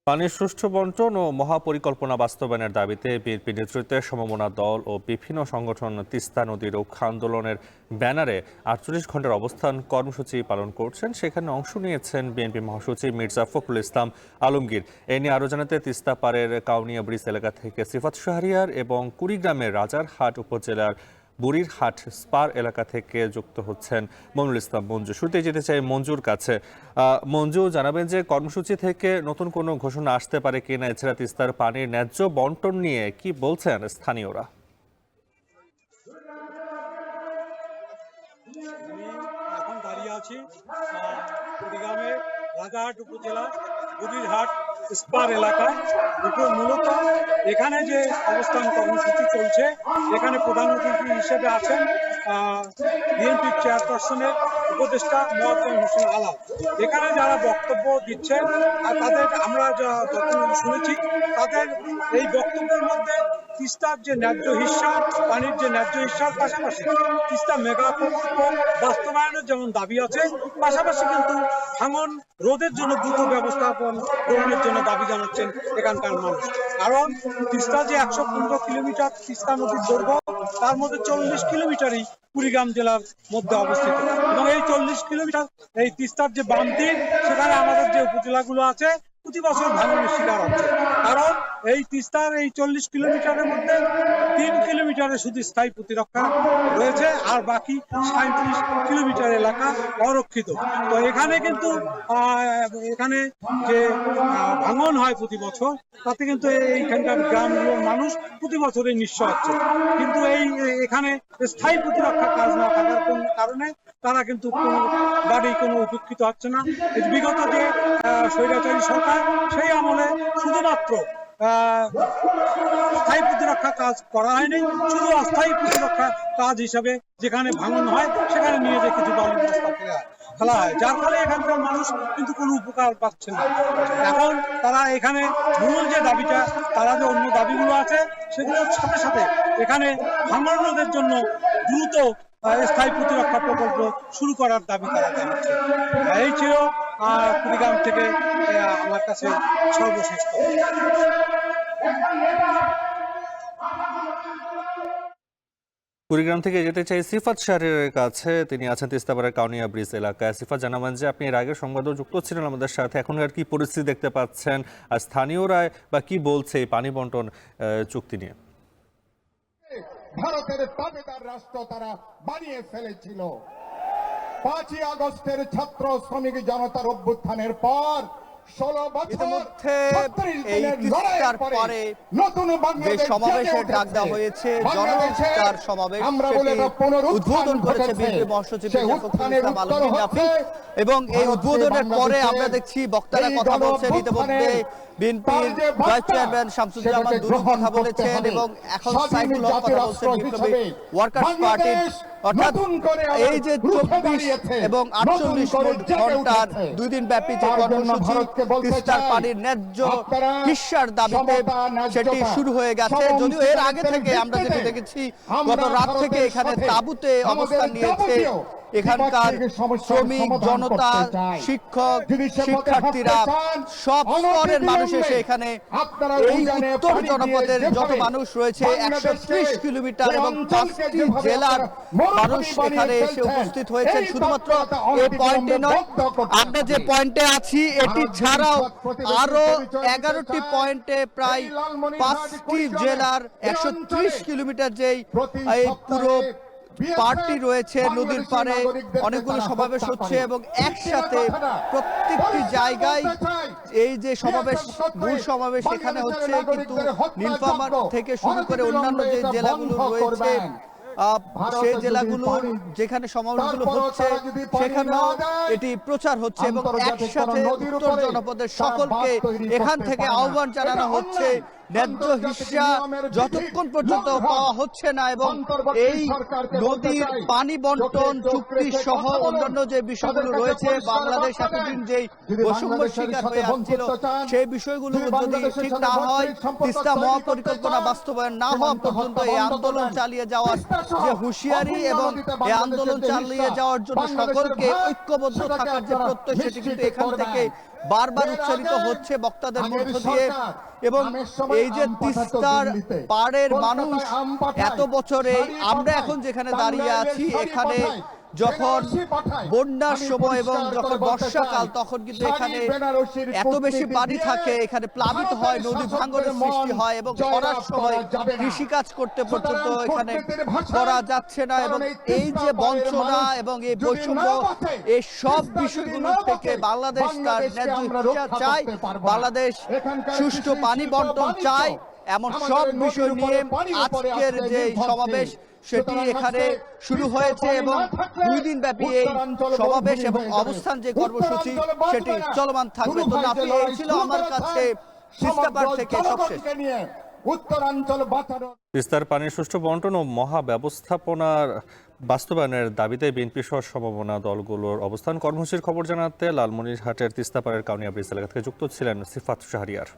পানির সুষ্ঠু বন্টন ও মহাপরিকল্পনা বাস্তবায়নের দাবিতে বিএনপি নেতৃত্বে সমমনা দল ও বিভিন্ন সংগঠন তিস্তা নদী রক্ষা আন্দোলনের ব্যানারে ৪৮ ঘন্টার অবস্থান কর্মসূচি পালন করছেন। সেখানে অংশ নিয়েছেন বিএনপি মহাসচিব মির্জা ফখরুল ইসলাম আলমগীর। এ নিয়ে আরও জানাতে তিস্তা পাড়ের কাউনিয়া ব্রিজ এলাকা থেকে সিফাত শাহরিয়ার এবং কুড়িগ্রামের রাজারহাট উপজেলার বুড়িরহাট স্পার এলাকা থেকে যুক্ত হচ্ছেন মনিরুল ইসলাম মঞ্জু। শুরুতেই যেতে চাই মঞ্জুর কাছে। মঞ্জু, জানাবেন যে কর্মসূচি থেকে নতুন কোনো ঘোষণা আসতে পারে কিনা, এছাড়া তিস্তার পানির ন্যায্য বন্টন নিয়ে কি বলছেন স্থানীয়রা? এখন দাঁড়িয়ে আছি কুড়িগ্রামের রাজারহাট উপজেলা বুড়িরহাট স্পার এলাকায়। মূলত এখানে যে অবস্থান কর্মসূচি চলছে, এখানে প্রধান অতিথি হিসেবে আছেন বিএনপির চেয়ারপারসনের উপদেষ্টা মোয়াজ্জেম হোসেন আলাল। এখানে যারা বক্তব্য দিচ্ছেন আর তাদের আমরা যতটুকু শুনেছি, তাদের এই বক্তব্যের মধ্যে তিস্তার যে ন্যায্য হিস্সা, পানির যে ন্যায্য হিস্সার পাশাপাশি তিস্তা মেগা প্রকল্প বাস্তবায়নের যেমন দাবি আছে, পাশাপাশি কিন্তু ভাঙন রোধের জন্য দ্রুত ব্যবস্থাপন গ্রহণের জন্য দাবি জানাচ্ছেন এখানকার মানুষ। কারণ তিস্তা যে ১১৫ কিলোমিটার তিস্তা নদীর দৈর্ঘ্য, তার মধ্যে ৪০ কিলোমিটারই কুড়িগ্রাম জেলার মধ্যে অবস্থিত, এবং এই ৪০ কিলোমিটার এই তিস্তার যে বাঁধটি, সেখানে আমাদের যে উপজেলাগুলো আছে প্রতি বছর ভাঙনের শিকার হচ্ছে। কারণ এই তিস্তার এই ৪০ কিলোমিটারের মধ্যে ৩ কিলোমিটারে শুধু স্থায়ী প্রতিরক্ষা রয়েছে, আর বাকি ৩৭ কিলোমিটার এলাকা অরক্ষিত। তো এখানে কিন্তু এখানে যে ভাঙন হয় প্রতি বছর, তাতে কিন্তু এইখানকার গ্রামগুলোর মানুষ প্রতি বছরই নিঃস্ব হচ্ছে। কিন্তু এখানে স্থায়ী প্রতিরক্ষা কাজ না থাকার কারণে তারা কিন্তু কোনো উপেক্ষিত হচ্ছে না। বিগত যে স্বৈরাচারী সরকার, সেই আমলে শুধুমাত্র স্থায়ী প্রতিরক্ষা কাজ করা হয়নি, শুধু অস্থায়ী প্রতিরক্ষা কাজ হিসাবে যেখানে ভাঙন হয় সেখানে নিয়ে যে কিছু বালুর বস্তা ফেলা হয়, যার ফলে এখানকার মানুষ কিন্তু কোনো উপকার পাচ্ছে না। এখন তারা এখানে মূল যে দাবিটা, তারা যে অন্য দাবিগুলো আছে সেগুলোর সাথে সাথে এখানে ভাঙন রোধের জন্য দ্রুত স্থায়ী প্রতিরক্ষা প্রকল্প শুরু করার দাবি তারা জানাচ্ছে। এই ছিল কুড়িগ্রাম থেকে আমার কাছে সর্বশেষ। কুড়িগ্রাম থেকে যেতে চাই সিফাত শাহরিয়ারের কাছে। তিনি আছেন তিস্তাপাড়ার কাউনিয়া ব্রিজ এলাকায়। সিফাত, জানাবেন যে আপনি এর আগের সংবাদও যুক্ত ছিলেন আমাদের সাথে, এখনকার কি পরিস্থিতি দেখতে পাচ্ছেন, আর স্থানীয়রা বা কি বলছে এই পানি বন্টন চুক্তি নিয়ে? ভারতের দাবিদার রাষ্ট্র তারা বানিয়ে ফেলেছিল। ৫ই আগস্টের ছাত্র শ্রমিক জনতার অভ্যুত্থানের পর ১৬ বছর এই তিস্তার পরে যে সমাবেশের ডাক দেওয়া হয়েছে, জনতার সমাবেশ, উদ্বোধন করেছে বিএনপি মহাসচিব এবং এই উদ্বোধনের পরে আমরা দেখছি বক্তারা কথা বলছেন। ইতিমধ্যে বিএনপির ভাইস চেয়ারম্যান শামসুজ্জামান দুরু কথা বলেছেন এবং এখন সাইফুল হক কথা বলছেন বিপ্লবী ওয়ার্কার্স পার্টির। অর্থাৎ এই যে ২৪ এবং ৪৮ ঘন্টার ২ দিন ব্যাপী যে কর্মসূচি তিস্তার পানির ন্যায্য হিস্সার দাবিতে, সেটি শুরু হয়ে গেছে। যদিও এর আগে থেকে আমরা যেটা দেখেছি, গত রাত থেকে এখানে তাঁবুতে অবস্থান নিয়েছে এখানকার শ্রমিক জনতা, শিক্ষক, শিক্ষার্থীরা, সব স্তরের মানুষ এসে এখানে এই উত্তর জনপদের যত মানুষ রয়েছে ১৩০ কিলোমিটার এবং ৫টি জেলার মানুষ এখানে এসে উপস্থিত হয়েছেন। শুধুমাত্র এই পয়েন্টে নয়, আমরা যে পয়েন্টে আছি এটি ছাড়াও আরো ১১টি পয়েন্টে প্রায় ৫টি জেলার ১৩০ কিলোমিটার যেই এই পুরো পার্টি রয়েছে নদীর পাড়ে অনেকগুলো সমাবেশ হচ্ছে এবং একসাথে প্রত্যেকটি জায়গায় এই যে সমাবেশ, মূল সমাবেশ এখানে হচ্ছে, কিন্তু নীলফামারী থেকে শুরু করে অন্যান্য যে জেলাগুলো রয়েছে সেই জেলাগুলোর যেখানে সমাবেশগুলো হচ্ছে সেখানেও এটি প্রচার হচ্ছে এবং একসাথে উত্তর জনপদের সকলকে এখান থেকে আহ্বান জানানো হচ্ছে ন্যায্য হিস্সা যতক্ষণ পর্যন্ত পাওয়া হচ্ছে না এবং এই নদীর পানি বন্টন চুক্তি সহ অন্যান্য যে বিষয়গুলো রয়েছে, বাংলাদেশ এতদিন যে বৈষম্যের শিকার হয়ে আসছিল সেই বিষয়গুলো যদি ঠিক না হয়, তিস্তা মহাপরিকল্পনা বাস্তবায়ন না হওয়া পর্যন্ত এই আন্দোলন চালিয়ে যাওয়ার যে হুঁশিয়ারি এবং এই আন্দোলন চালিয়ে যাওয়ার জন্য সকলকে ঐক্যবদ্ধ থাকার যে প্রত্যয়, সেটি কিন্তু এখান থেকে বারবার উচ্চারিত হচ্ছে বক্তাদের মধ্য দিয়ে। এবং এই যে তিস্তার পাড়ের মানুষ এত বছরে, আমরা এখন যেখানে দাঁড়িয়ে আছি এখানে যখন বন্যার সময় এবং যখন বর্ষাকাল তখন কিন্তু এখানে এত বেশি পানি থাকে, এখানে প্লাবিত হয়, নদী ভাঙনের সৃষ্টি হয় এবং খরার সময় কৃষিকাজ করতে পর্যন্ত এখানে করা যাচ্ছে না। এবং এই যে বঞ্চনা এবং এই বৈষম্য, এই সব বিষয়গুলো থেকে বাংলাদেশ তার ন্যায্য বিচার চায়, বাংলাদেশ সুষ্ঠু পানি বন্টন চায়। এমন সব বিষয় নিয়ে আজকের যে সমাবেশ সেটি এখানে শুরু হয়েছে এবং 2 দিন ব্যাপী এই সমাবেশ এবং অবস্থান যে কর্মসূচি সেটি চলমান থাকবে। তো নাফি, এই ছিল আমার কাছে তিস্তা পাড় থেকে সবশেষ। উত্তরাঞ্চল বাঁচানো। তিস্তার পানির সুষ্ঠু বন্টন ও মহাব্যবস্থাপনার বাস্তবায়নের দাবিতে বিএনপি সহ সমমনা দলগুলোর অবস্থান কর্মসূচির খবর জানাতে লালমনিরহাটের তিস্তাপাড়ের কাউনিয়া ব্রিজ এলাকা থেকে যুক্ত ছিলেন সিফাত শাহরিয়ার।